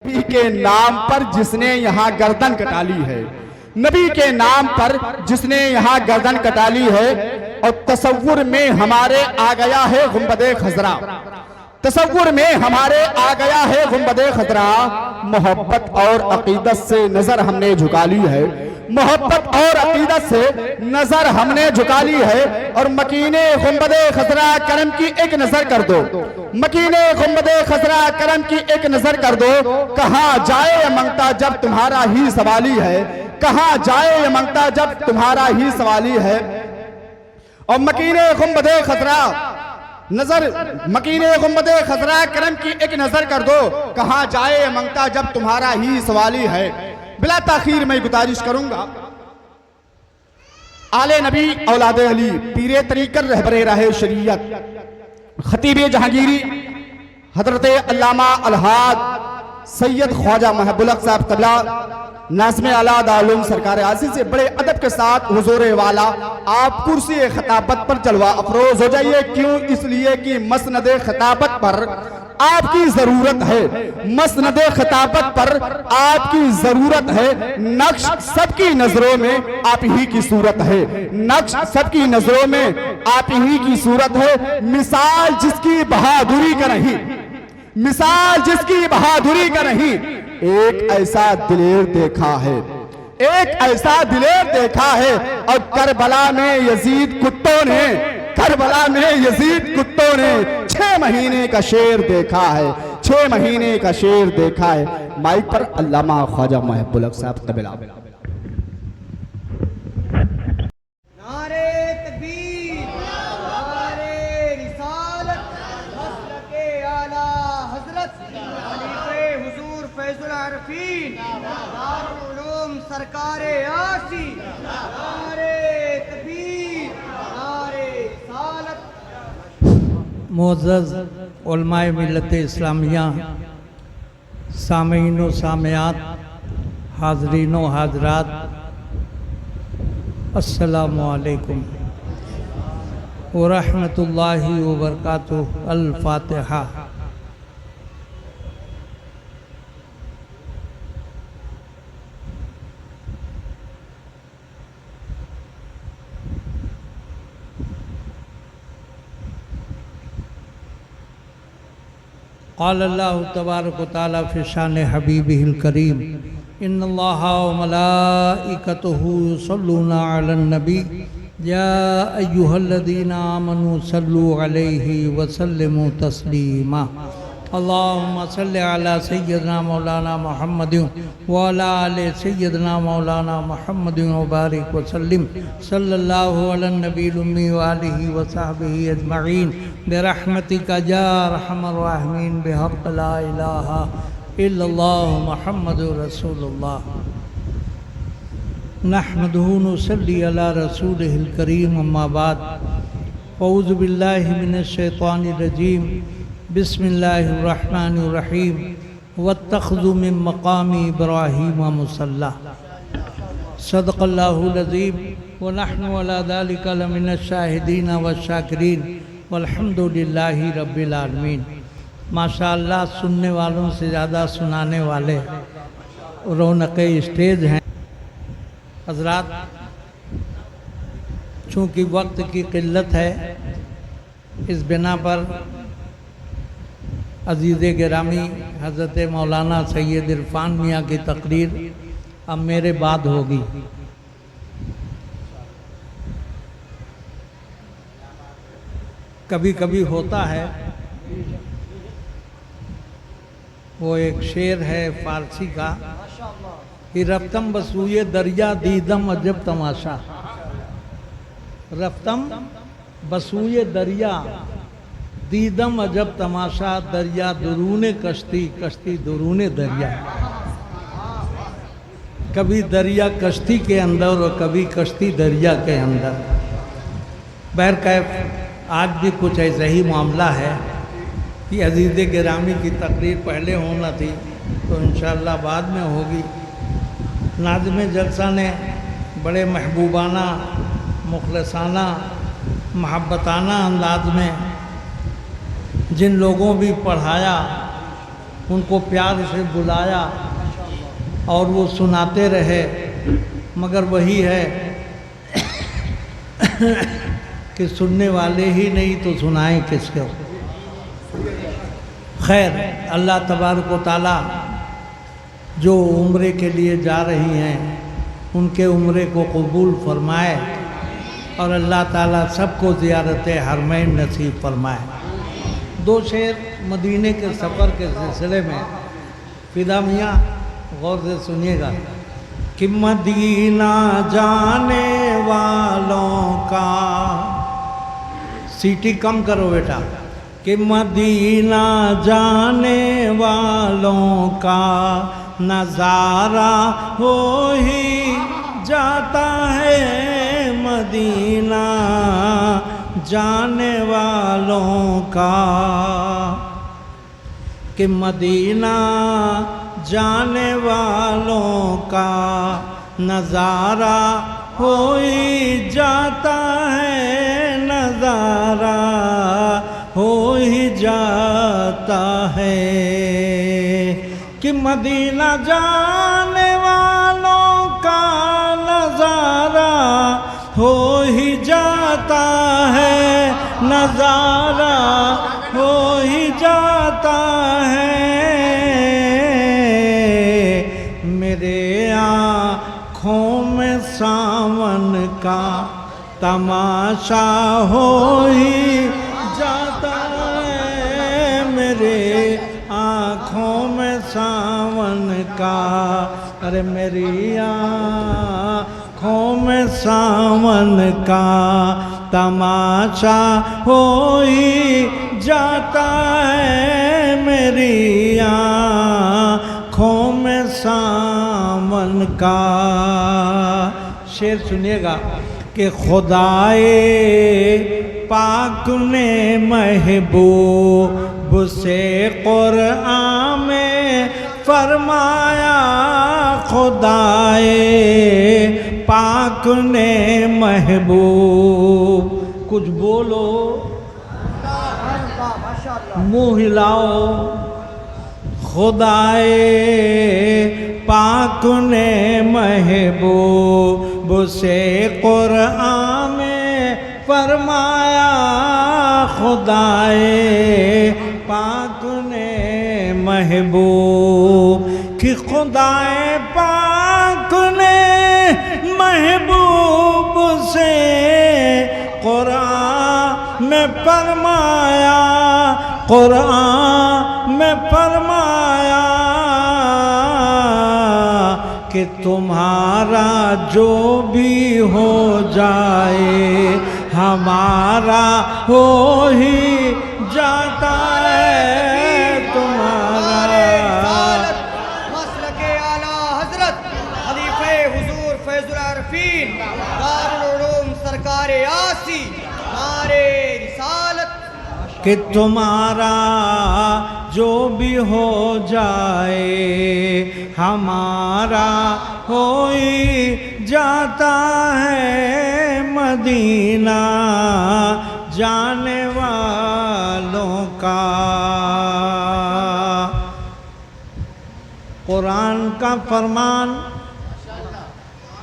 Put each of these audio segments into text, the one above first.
نبی کے نام پر جس نے یہاں گردن کٹا لی ہے، نبی کے نام پر جس نے یہاں گردن کٹا لی ہے، اور تصور میں ہمارے آ گیا ہے گنبد خضرا، تصور میں ہمارے آ گیا ہے گنبد خضرا، محبت اور عقیدت سے نظر ہم نے جھکا لی ہے، محبت اور عقیدت سے نظر ہم نے جھکا لی ہے، اور مکین گنبد خضرا کرم کی ایک نظر کر دو، مکین گنبد خضرا کرم کی ایک نظر کر دو، کہاں جائے یہ منگتا جب تمہارا ہی سوالی ہے، کہاں جائے یہ منگتا جب تمہارا ہی سوالی ہے، اور مکین گنبد خضرا نظر، مکین گنبد خضرا کرم کی ایک نظر کر دو، کہاں جائے یہ منگتا جب تمہارا ہی سوالی ہے۔ بلا تاخیر میں گزارش کروں گا، آل نبی اولاد علی، پیر طریقت رہبر راہ شریعت، خطیب جہانگیری حضرت علامہ الحاج سید خواجہ محب الحق صاحب قبلہ ناظم اعلیٰ دارالعلوم سرکار عزیز سے بڑے ادب کے ساتھ حضور والا آپ کرسی خطابت پر جلوہ افروز ہو جائیے۔ کیوں؟ اس لیے کہ مسند خطابت پر آپ کی ضرورت ہے، مسند خطابت پر آپ کی ضرورت ہے، نقش سب کی نظروں میں آپ ہی کی صورت ہے، نقش سب کی نظروں میں آپ ہی کی صورت ہے، مثال جس کی بہادری کا نہیں، مثال جس کی بہادری کا نہیں، ایک ایسا دلیر دیکھا ہے، ایک ایسا دلیر دیکھا ہے، اور کربلا میں یزید کتوں نے، کربلا میں یزید کتوں نے 6 مہینے کا شیر دیکھا ہے، 6 مہینے کا شیر دیکھا ہے۔ مائک پر علامہ خواجہ محب الحق صاحب قبلہ۔ نعرے تکبیر، نعرے رسالت، مسلک اعلیٰ حضرت خلیفہ حضور فیض العارفین دارالعلوم سرکار آسی، نعرے تکبیر، نعرے رسالت۔ معزز علماء ملت اسلامیہ، سامعین و سامعات، حاضرین و حاضرات، السلام علیکم ورحمۃ اللہ وبرکاتہ۔ الفاتحہ۔ قال اللہ تبارک و تعالی فی شان حبیبہ الکریم، ان اللہ و ملائکتہ یصلون علی النبی یا ایہا الذین آمنوا صلوا علیہ وسلموا تسلیما۔ اللہم صلی علی سیدنا مولانا محمد وعلی آل سیدنا مولانا محمد وبارک وسلم، صلی اللہ علی النبی الامی وآلہ وصحبہ اجمعین، برحمتک یا ارحم الراحمین، بحق لا الہ الا اللہ محمد رسول اللہ۔ نحمدہ نصلی علی رسولہ الکریم، اما بعد، اعوذ باللہ من الشیطان الرجیم، بسم اللہ الرحمن الرحیم، واتخذوا من مقام ابراہیم مصلی۔ صدق اللہ العظیم، ونحن علی ذلک لمن الشاہدین والشاکرین، والحمد للہ رب العالمین۔ ماشاءاللہ سننے والوں سے زیادہ سنانے والے رونق اسٹیج ہیں۔ حضرات، چونکہ وقت کی قلت ہے، اس بنا پر عزیز گرامی حضرت مولانا سید عرفان میاں کی تقریر اب میرے بعد ہوگی۔ کبھی کبھی ہوتا ہے، وہ ایک شعر ہے فارسی کا کہ رفتم بسوئے دریا دیدم عجب تماشا، رفتم بسوئے دریا دیدم عجب تماشا، دریا درون کشتی، کشتی درون دریا۔ کبھی دریا کشتی کے اندر اور کبھی کشتی دریا کے اندر۔ بہرکیف آج بھی کچھ ایسا ہی معاملہ ہے کہ عزیز گرامی کی تقریر پہلے ہونا تھی تو انشاءاللہ بعد میں ہوگی۔ ناظم جلسہ نے بڑے محبوبانہ، مخلصانہ، محبتانہ انداز میں جن لوگوں بھی پڑھایا ان کو پیار سے بلایا اور وہ سناتے رہے، مگر وہی ہے کہ سننے والے ہی نہیں تو سنائیں کس کو۔ خیر، اللہ تبارک و تعالیٰ جو عمرے کے لیے جا رہی ہیں ان کے عمرے کو قبول فرمائے، اور اللہ تعالیٰ سب کو زیارت حرمین نصیب فرمائے۔ دو شعر مدینے کے سفر کے سلسلے میں، فدا میاں غور سے سنیے گا کہ مدینہ جانے والوں کا، سیٹی کم کرو بیٹا، کہ مدینہ جانے والوں کا نظارہ ہو ہی جاتا ہے، مدینہ جانے والوں کا، کہ مدینہ جانے والوں کا نظارہ ہو ہی جاتا ہے، نظارہ ہو ہی جاتا ہے، کہ مدینہ جانے والوں کا نظارہ ہو ہی جاتا ہے، نظارہ ہو ہی جاتا ہے، میرے آنکھوں میں ساون کا تماشا ہو ہی جاتا ہے، میرے آنکھوں میں ساون کا، ارے میری آنکھوں میں ساون کا تماشا ہو ہی جاتا ہے، میری آنکھوں میں ساون کا۔ شعر سنیے گا کہ خدائے پاک نے محبوب سے قرآن میں فرمایا، خدائے پاک نے محبوب، کچھ بولو، منہ ہلاؤ، خدائے پاک نے محبوب سے قرآن میں فرمایا، خدائے پاک نے محبوب، کہ خدائے پاک نے محبوب سے قرآن میں فرمایا، قرآن میں فرمایا، کہ تمہارا جو بھی ہو جائے ہمارا ہو ہی جاتا ہے، تمہارا۔ مسلک اعلیٰ حضرت خلیفہ حضور فیض العارفین دارالعلوم سرکار آسی، نعرہ رسالت، کہ تمہارا جو بھی ہو جائے ہمارا ہو ہی جاتا ہے، مدینہ جانے والوں کا۔ قرآن کا فرمان،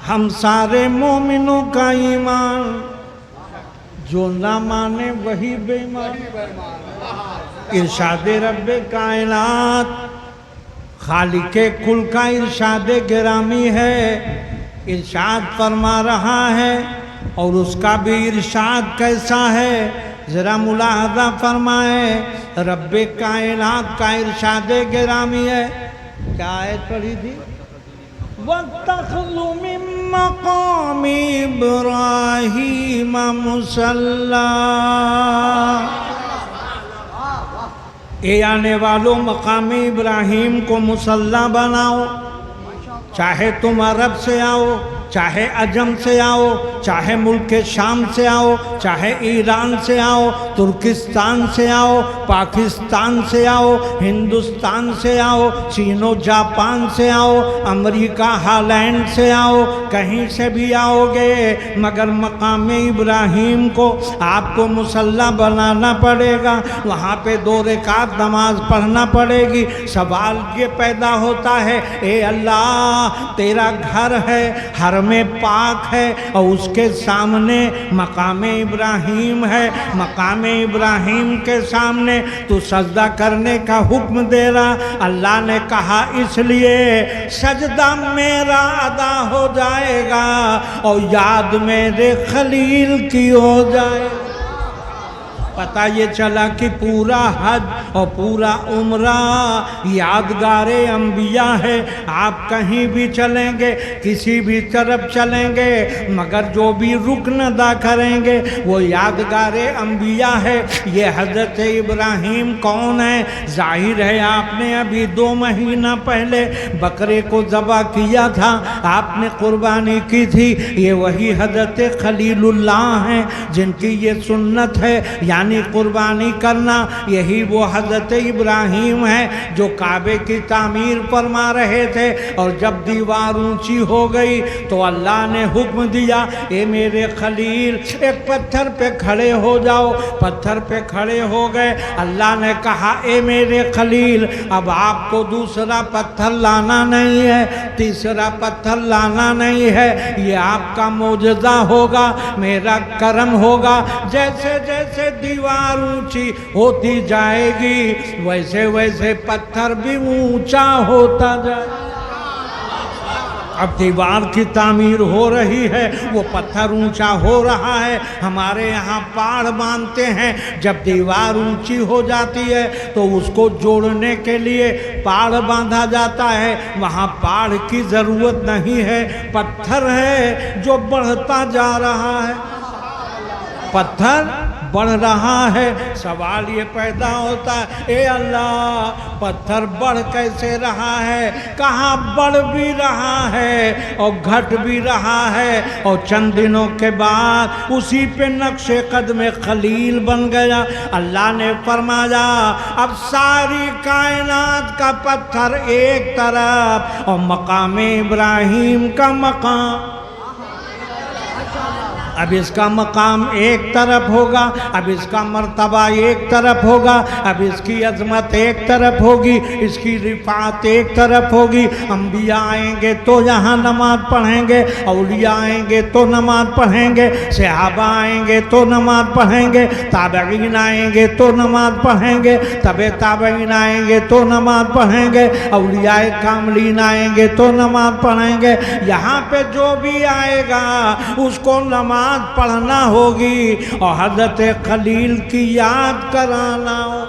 ہم سارے مومنوں کا ایمان، جو نہ مانے وہی بے ایمان۔ ارشاد رب کائنات، خالق کل کا ارشاد گرامی ہے، ارشاد فرما رہا ہے، اور اس کا بھی ارشاد کیسا ہے ذرا ملاحظہ فرمائیں۔ رب کائنات کا ارشاد گرامی ہے، کیا آیت پڑھی تھی؟ وَاتَّخَذُوا مِن مَّقَامِ إِبْرَاهِيمَ مُصَلًّى، اے آنے والوں مقام ابراہیم کو مصلی بناؤ، چاہے تم عرب سے آؤ چاہے عجم سے آؤ، چاہے ملک شام سے آؤ، چاہے ایران سے آؤ، ترکستان سے آؤ، پاکستان سے آؤ، ہندوستان سے آؤ، چین و جاپان سے آؤ، امریکہ ہالینڈ سے آؤ، کہیں سے بھی آؤ گے، مگر مقام ابراہیم کو آپ کو مصلی بنانا پڑے گا، وہاں پہ 2 رکعت نماز پڑھنا پڑے گی۔ سوال یہ پیدا ہوتا ہے، اے اللہ تیرا گھر ہے، حرم پاک ہے، اور اس کے سامنے مقام ابراہیم ہے، مقام ابراہیم کے سامنے تو سجدہ کرنے کا حکم دے رہا۔ اللہ نے کہا اس لیے سجدہ میرا ادا ہو جائے گا اور یاد میرے خلیل کی ہو جائے گا۔ پتہ یہ چلا کہ پورا حج اور پورا عمرہ یادگار انبیاء ہے۔ آپ کہیں بھی چلیں گے، کسی بھی طرف چلیں گے، مگر جو بھی رکن ادا کریں گے وہ یادگار انبیاء ہے۔ یہ حضرت ابراہیم کون ہے؟ ظاہر ہے آپ نے ابھی 2 مہینہ پہلے بکرے کو ذبح کیا تھا، آپ نے قربانی کی تھی۔ یہ وہی حضرت خلیل اللہ ہیں جن کی یہ سنت ہے، یعنی قربانی کرنا۔ یہی وہ حضرت ابراہیم ہے جو کعبے کی تعمیر فرما رہے تھے، اور جب دیوار اونچی ہو گئی تو اللہ نے حکم دیا، اے میرے خلیل ایک پتھر پہ کھڑے ہو جاؤ۔ پتھر پہ کھڑے ہو گئے۔ اللہ نے کہا، اے میرے خلیل اب آپ کو دوسرا پتھر لانا نہیں ہے، تیسرا پتھر لانا نہیں ہے، یہ آپ کا معجزہ ہوگا، میرا کرم ہوگا۔ جیسے جیسے دیوار اونچی ہوتی جائے گی ویسے ویسے پتھر بھی اونچا ہوتا جائے گا۔ اب دیوار کی تعمیر ہو رہی ہے، وہ پتھر اونچا ہو رہا ہے۔ ہمارے یہاں پاڑ باندھتے ہیں، جب دیوار اونچی ہو جاتی ہے تو اس کو جوڑنے کے لیے پاڑ باندھا جاتا ہے۔ وہاں پاڑ کی ضرورت نہیں ہے، پتھر ہے جو بڑھتا جا رہا ہے، پتھر بڑھ رہا ہے۔ سوال یہ پیدا ہوتا ہے، اے اللہ پتھر بڑھ کیسے رہا ہے؟ کہاں بڑھ بھی رہا ہے اور گھٹ بھی رہا ہے، اور چند دنوں کے بعد اسی پہ نقش قدم خلیل بن گیا۔ اللہ نے فرمایا اب ساری کائنات کا پتھر ایک طرف اور مقام ابراہیم کا مقام، اب اس کا مقام ایک طرف ہوگا، اب اس کا مرتبہ ایک طرف ہوگا، اب اس کی عظمت ایک طرف ہوگی، اس کی رفعت ایک طرف ہوگی۔ انبیاء آئیں گے تو یہاں نماز پڑھیں گے، اولیاء آئیں گے تو نماز پڑھیں گے، صحابہ آئیں گے تو نماز پڑھیں گے، تابعین آئیں گے تو نماز پڑھیں گے، تبع تابعین آئیں گے تو نماز پڑھیں گے، اولیاء کاملین آئیں گے تو نماز پڑھیں گے۔ یہاں پہ جو بھی آئے گا اس کو نماز پڑھنا ہوگی اور حضرت خلیل کی یاد کرانا ہو۔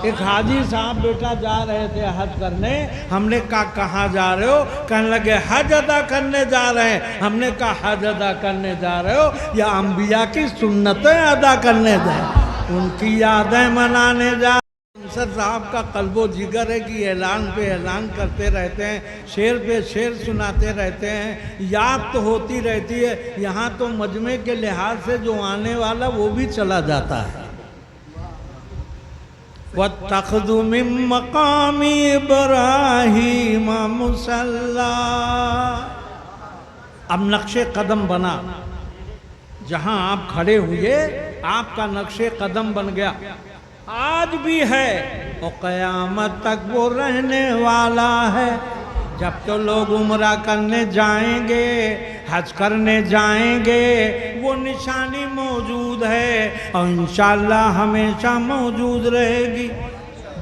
ایک حاجی صاحب بیٹا جا رہے تھے حج کرنے، ہم نے کہا کہاں جا رہے ہو؟ کہنے لگے حج ادا کرنے جا رہے ہیں۔ ہم نے کہا حج ادا کرنے جا رہے ہو یا انبیاء کی سنتیں ادا کرنے جا رہے ہو؟ ان کی یادیں منانے جا۔ انصر صاحب کا قلب و جگر ہے کہ اعلان پہ اعلان کرتے رہتے ہیں، شعر پہ شعر سناتے رہتے ہیں، یاد تو ہوتی رہتی ہے۔ یہاں تو مجمع کے لحاظ سے جو آنے والا وہ بھی چلا جاتا ہے۔ وَاتَّخَذُوا مِن مَّقَامِ إِبْرَاهِيمَ مُصَلًّى، اب نقش قدم بنا، جہاں آپ کھڑے ہوئے آپ کا نقش قدم بن گیا، آج بھی ہے اور قیامت تک وہ رہنے والا ہے۔ جب تو لوگ عمرہ کرنے جائیں گے، حج کرنے جائیں گے، وہ نشانی موجود ہے اور انشاءاللہ ہمیشہ موجود رہے گی۔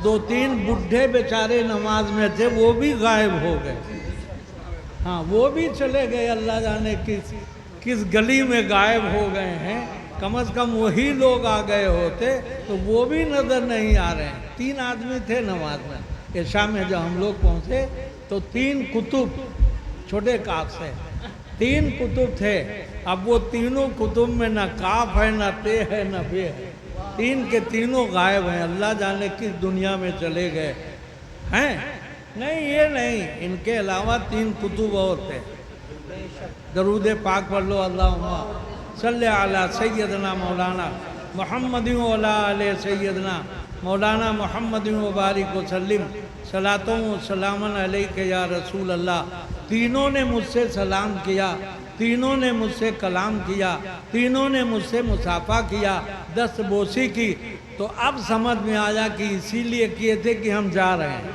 2-3 بڈھے بیچارے نماز میں تھے، وہ بھی غائب ہو گئے، ہاں وہ بھی چلے گئے، اللہ جانے کس گلی میں غائب ہو گئے ہیں۔ کم از کم وہی لوگ آ گئے ہوتے تو وہ بھی نظر نہیں آ رہے ہیں۔ 3 آدمی تھے نماز میں، عشاء میں جب ہم لوگ پہنچے تو 3 کتب، چھوٹے کاف سے 3 کتب تھے۔ اب وہ تینوں کتب میں نہ کاف ہے، نہ تے ہے، نہ بے ہے، 3 کے تینوں غائب ہیں، اللہ جانے کس دنیا میں چلے گئے ہیں۔ نہیں یہ نہیں، ان کے علاوہ 3 کتب اور تھے۔ درود پاک پڑھ لو، اللہم صلی علی سیدنا مولانا محمد و علی سیدنا مولانا محمد و بارک وسلم، صلاتوں و سلام علیک یا رسول اللہ۔ تینوں نے مجھ سے سلام کیا، تینوں نے مجھ سے کلام کیا، تینوں نے مجھ سے مصافحہ کیا، دست بوسی کی۔ تو اب سمجھ میں آیا کہ اسی لیے کیے تھے کہ ہم جا رہے ہیں،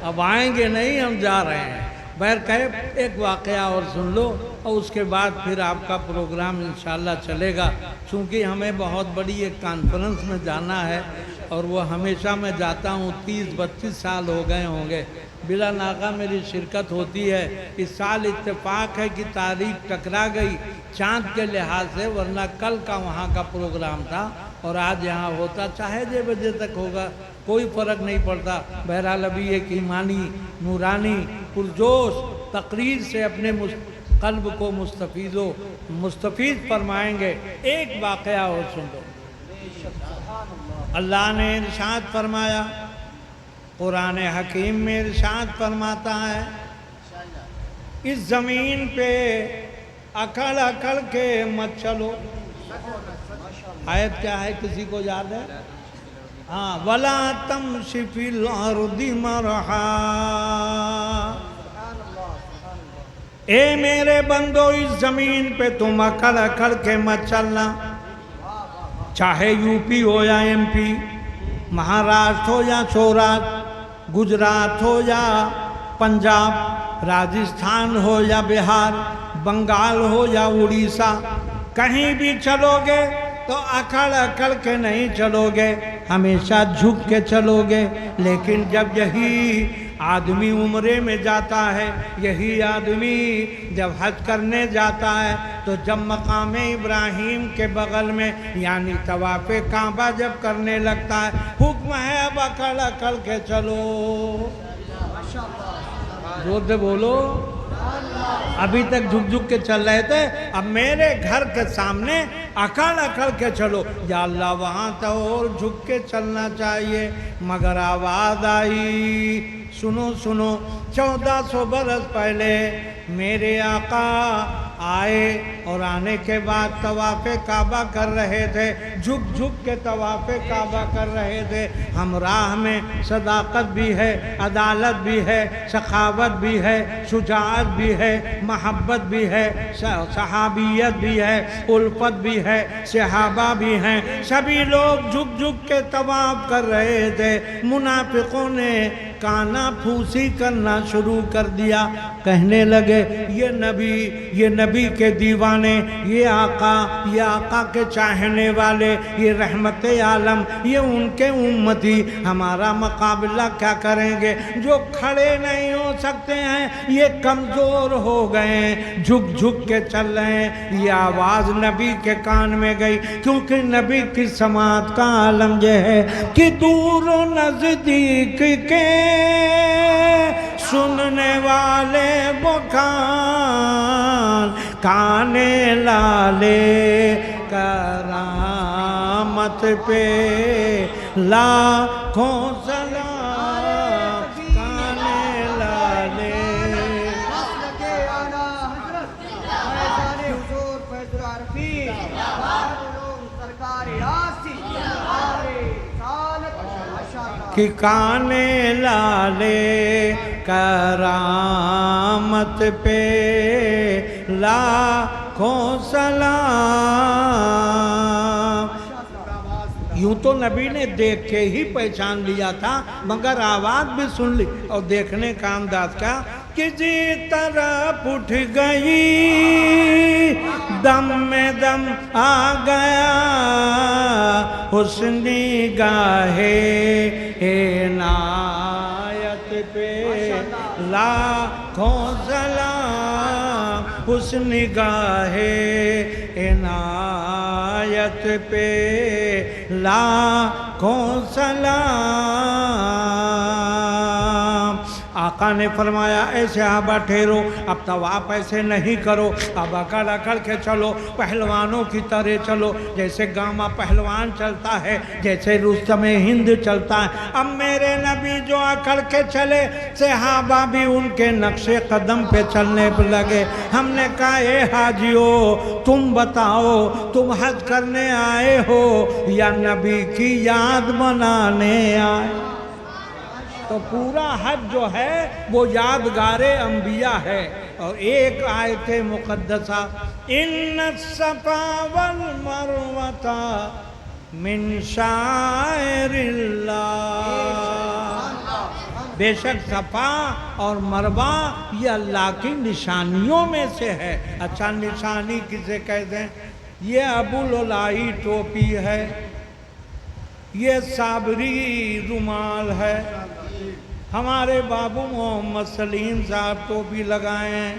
اب آئیں گے نہیں، ہم جا رہے ہیں۔ بہرکیف ایک واقعہ اور سن لو اور اس کے بعد پھر آپ کا پروگرام انشاءاللہ چلے گا، چونکہ ہمیں بہت بڑی ایک کانفرنس میں جانا ہے اور وہ ہمیشہ میں جاتا ہوں، 30-32 سال ہو گئے ہوں گے بلا ناغہ میری شرکت ہوتی ہے۔ اس سال اتفاق ہے کہ تاریخ ٹکرا گئی چاند کے لحاظ سے، ورنہ کل کا وہاں کا پروگرام تھا اور آج یہاں ہوتا، چاہے جے بجے تک ہوگا کوئی فرق نہیں پڑتا۔ بہرحال ابھی ایک ایمانی نورانی پرجوش تقریر سے اپنے قلب کو مستفید فرمائیں گے۔ ایک واقعہ اور سن لو۔ اللہ نے ارشاد فرمایا، قرآن حکیم میں ارشاد فرماتا ہے، اس زمین پہ اکڑ اکڑ کے مت چلو۔ آیت کیا ہے کسی کو یاد ہے؟ ہاں، وَلَا تَمْشِ فِي الْأَرْضِ مَرَحًا۔ اے میرے بندو، اس زمین پہ تم اکڑ اکڑ کے مت چلنا، چاہے یو پی ہو یا ایم پی، مہاراشٹر ہو یا سوراشٹر، گجرات ہو یا پنجاب، راجستھان ہو یا بہار، بنگال ہو یا اڑیسہ، کہیں بھی چلو گے تو اکڑ اکڑ کے نہیں چلو گے، ہمیشہ جھک کے چلو گے۔ لیکن جب یہی آدمی عمرے میں جاتا ہے، یہی آدمی جب حج کرنے جاتا ہے، تو جب مقام ابراہیم کے بغل میں یعنی طواف کعبہ جب کرنے لگتا ہے، حکم ہے اب اکڑ اکڑ کے چلو۔ زور سے بولو۔ ابھی تک جھک جھک کے چل رہے تھے، اب میرے گھر کے سامنے اکڑ اکڑ کے چلو۔ یا اللہ، وہاں تو اور جھک کے چلنا چاہیے، مگر آواز آئی، سنو سنو، 1400 برس پہلے میرے آقا آئے اور آنے کے بعد طواف کعبہ کر رہے تھے، جھک جھک کے طواف کعبہ کر رہے تھے۔ ہم راہ میں صداقت بھی ہے، عدالت بھی ہے، سخاوت بھی ہے، شجاعت بھی ہے، محبت بھی ہے، صحابیت بھی ہے، الفت بھی ہے، صحابہ بھی ہیں، سبھی لوگ جھک جھک کے طواف کر رہے تھے۔ منافقوں نے کانا پھوسی کرنا شروع کر دیا، کہنے لگے یہ نبی کے دیوانے، یہ آقا کے چاہنے والے، یہ رحمت عالم، یہ ان کے امتی، ہمارا مقابلہ کیا کریں گے؟ جو کھڑے نہیں ہو سکتے ہیں یہ کمزور ہو گئے ہیں، جھک جھک کے چل رہے ہیں۔ یہ آواز نبی کے کان میں گئی، کیونکہ نبی کی سماعت کا عالم یہ ہے کہ دور و نزدیک کے سننے والے وہ کان لالے کرامت پہ لاکھوں سلام، کان لالے۔ مسلک اعلیٰ حضرت فیضان حضور فیض العارفین دارالعلوم سرکار آسی کہ کان لالے کرامت پہ لاکھوں سلام۔ یوں تو نبی نے دیکھ کے ہی پہچان لیا تھا، مگر آواز بھی سن لی، اور دیکھنے کا انداز کیا کہ جی طرف اٹھ گئی، دم میں دم آ گیا، حسن نگاہ عنایت پہ لاکھوں سلام، حسن نگاہ عنایت پہ لاکھوں سلام۔ آقا نے فرمایا اے صحابہ ٹھہرو، اب طواف ایسے نہیں کرو، اب اکڑ اکڑ کے چلو، پہلوانوں کی طرح چلو، جیسے گاما پہلوان چلتا ہے، جیسے رستم ہند چلتا ہے۔ اب میرے نبی جو اکڑ کے چلے، صحابہ بھی ان کے نقش قدم پہ چلنے لگے۔ ہم نے کہا اے حاجیو، تم بتاؤ تم حج کرنے آئے ہو یا نبی کی یاد منانے آئے؟ تو پورا حج جو ہے وہ یادگار انبیاء ہے۔ اور ایک آیت مقدسہ، ان الصفا والمروۃ من شعائر اللہ، بے شک صفا اور مروہ یہ اللہ کی نشانیوں میں سے ہے۔ اچھا نشانی کسے کہتے ہیں؟ یہ ابوالعلائی ٹوپی ہے، یہ صابری رومال ہے، ہمارے بابو محمد سلیم صاحب ٹوپی لگائے ہیں،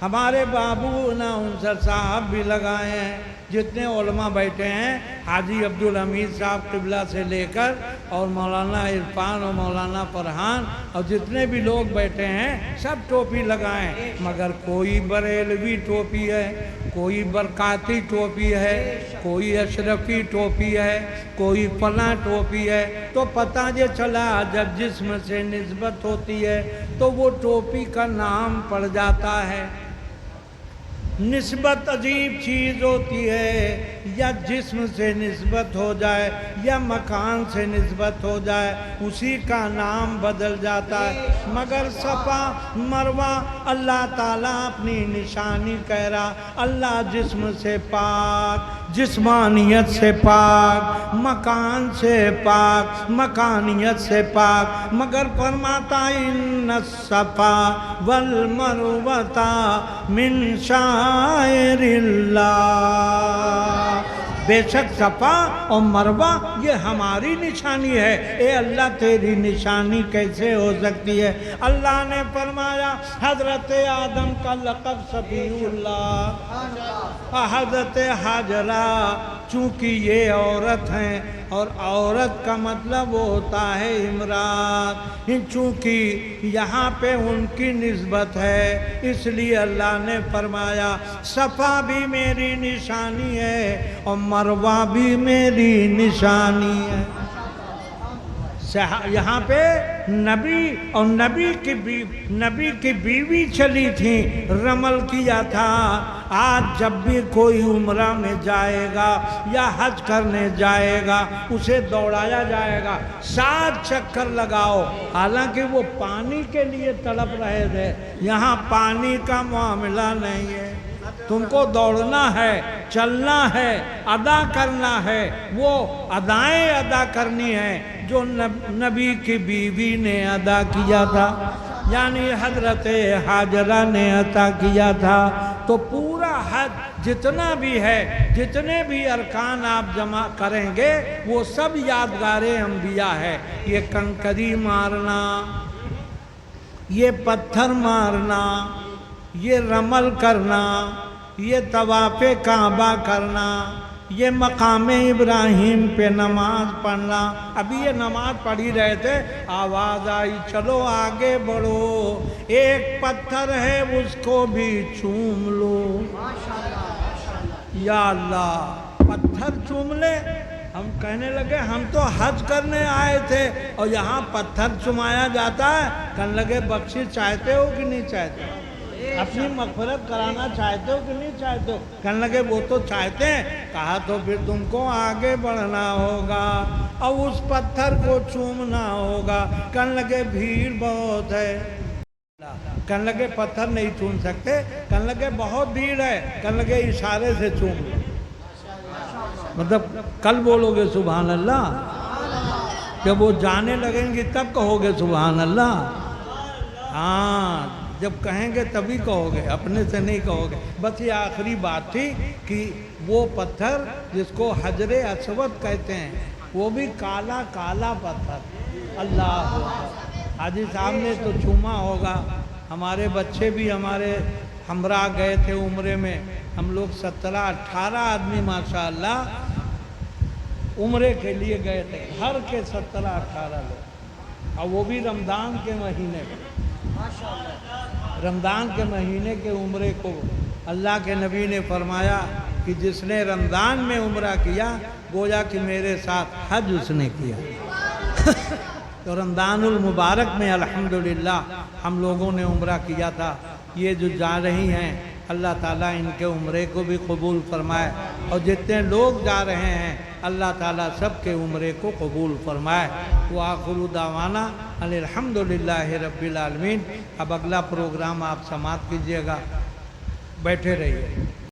ہمارے بابو ناؤنسر صاحب بھی لگائے ہیں، جتنے علماء بیٹھے ہیں، حاجی عبدالحمید صاحب قبلہ سے لے کر اور مولانا عرفان اور مولانا فرحان اور جتنے بھی لوگ بیٹھے ہیں سب ٹوپی لگائیں، مگر کوئی بریلوی ٹوپی ہے، کوئی برکاتی ٹوپی ہے، کوئی اشرفی ٹوپی ہے، کوئی فلاں ٹوپی ہے۔ تو پتہ یہ چلا جب جسم سے نسبت ہوتی ہے تو وہ ٹوپی کا نام پڑ جاتا ہے۔ نسبت عجیب چیز ہوتی ہے، یا جسم سے نسبت ہو جائے یا مکان سے نسبت ہو جائے اسی کا نام بدل جاتا ہے۔ مگر صفا مروہ اللہ تعالیٰ اپنی نشانی کہہ رہا، اللہ جسم سے پاک، جسمانیت سے پاک، مکان سے پاک، مکانیت سے پاک، مگر فرماتا ان الصفا والمروۃ من شعائر اللہ، بے شک صفا اور مروہ یہ ہماری نشانی ہے۔ اے اللہ تیری نشانی کیسے ہو سکتی ہے؟ اللہ نے فرمایا حضرت آدم کا لقب صفی اللہ، حضرت حاجرہ چونکہ یہ عورت ہیں اور عورت کا مطلب وہ ہوتا ہے امرات، چونکہ یہاں پہ ان کی نسبت ہے اس لیے اللہ نے فرمایا صفا بھی میری نشانی ہے اور مروہ بھی میری نشانی ہے۔ یہاں پہ نبی اور نبی کی بیوی چلی تھی، رمل کیا تھا۔ آج جب بھی کوئی عمرہ میں جائے گا یا حج کرنے جائے گا اسے دوڑایا جائے گا 7 چکر لگاؤ، حالانکہ وہ پانی کے لیے تڑپ رہے تھے۔ یہاں پانی کا معاملہ نہیں ہے، تم کو دوڑنا ہے، چلنا ہے، ادا کرنا ہے، وہ ادائیں ادا کرنی ہے جو نبی کی بیوی نے ادا کیا تھا، یعنی حضرت حاجرہ نے عطا کیا تھا۔ تو پورا حج جتنا بھی ہے، جتنے بھی ارکان آپ جمع کریں گے وہ سب یادگار انبیاء ہے۔ یہ کنکری مارنا، یہ پتھر مارنا، یہ رمل کرنا، یہ طواف کعبہ کرنا، یہ مقام ابراہیم پہ نماز پڑھنا۔ ابھی یہ نماز پڑھی رہے تھے، آواز آئی چلو آگے بڑھو، ایک پتھر ہے اس کو بھی چوم لو۔ یا اللہ، پتھر چوم لے؟ ہم کہنے لگے ہم تو حج کرنے آئے تھے اور یہاں پتھر چمایا جاتا ہے۔ کہنے لگے بخشش چاہتے ہو کہ نہیں چاہتے ہو؟ اپنی مغفرت کرانا چاہتے ہو کہ نہیں چاہتے ہو؟ کہنے لگے وہ تو چاہتے ہیں۔ کہا تو پھر تم کو آگے بڑھنا ہوگا اور اس پتھر کو چومنا ہوگا۔ کہنے لگے بھیڑ بہت ہے، کہنے لگے پتھر نہیں چوم سکتے، کہنے لگے بہت بھیڑ ہے، کہنے لگے اشارے سے چوم لو۔ مطلب کل بولو گے سبحان اللہ، جب وہ جانے لگیں گے تب کہو گے سبحان اللہ۔ ہاں جب کہیں گے تبھی کہو گے، اپنے سے نہیں کہو گے۔ بس یہ آخری بات تھی کہ وہ پتھر جس کو حجر اسود کہتے ہیں وہ بھی کالا کالا پتھر، اللہ حاجی صاحب نے تو چوما ہوگا، ہمارے بچے بھی ہمارے ہمراہ گئے تھے عمرے میں، ہم لوگ 17-18 آدمی ماشاءاللہ عمرے کے لیے گئے تھے، گھر کے 17-18 لوگ، اور وہ بھی رمضان کے مہینے میں۔ رمضان کے مہینے کے عمرے کو اللہ کے نبی نے فرمایا کہ جس نے رمضان میں عمرہ کیا گویا کہ میرے ساتھ حج اس نے کیا۔ تو رمضان المبارک میں الحمدللہ ہم لوگوں نے عمرہ کیا تھا۔ یہ جو جا رہی ہیں اللہ تعالیٰ ان کے عمرے کو بھی قبول فرمائے، اور جتنے لوگ جا رہے ہیں اللہ تعالیٰ سب کے عمرے کو قبول فرمائے۔ وآخر دعوانا ان الحمدللہ رب العالمین۔ اب اگلا پروگرام آپ سماعت کیجیے گا، بیٹھے رہیے۔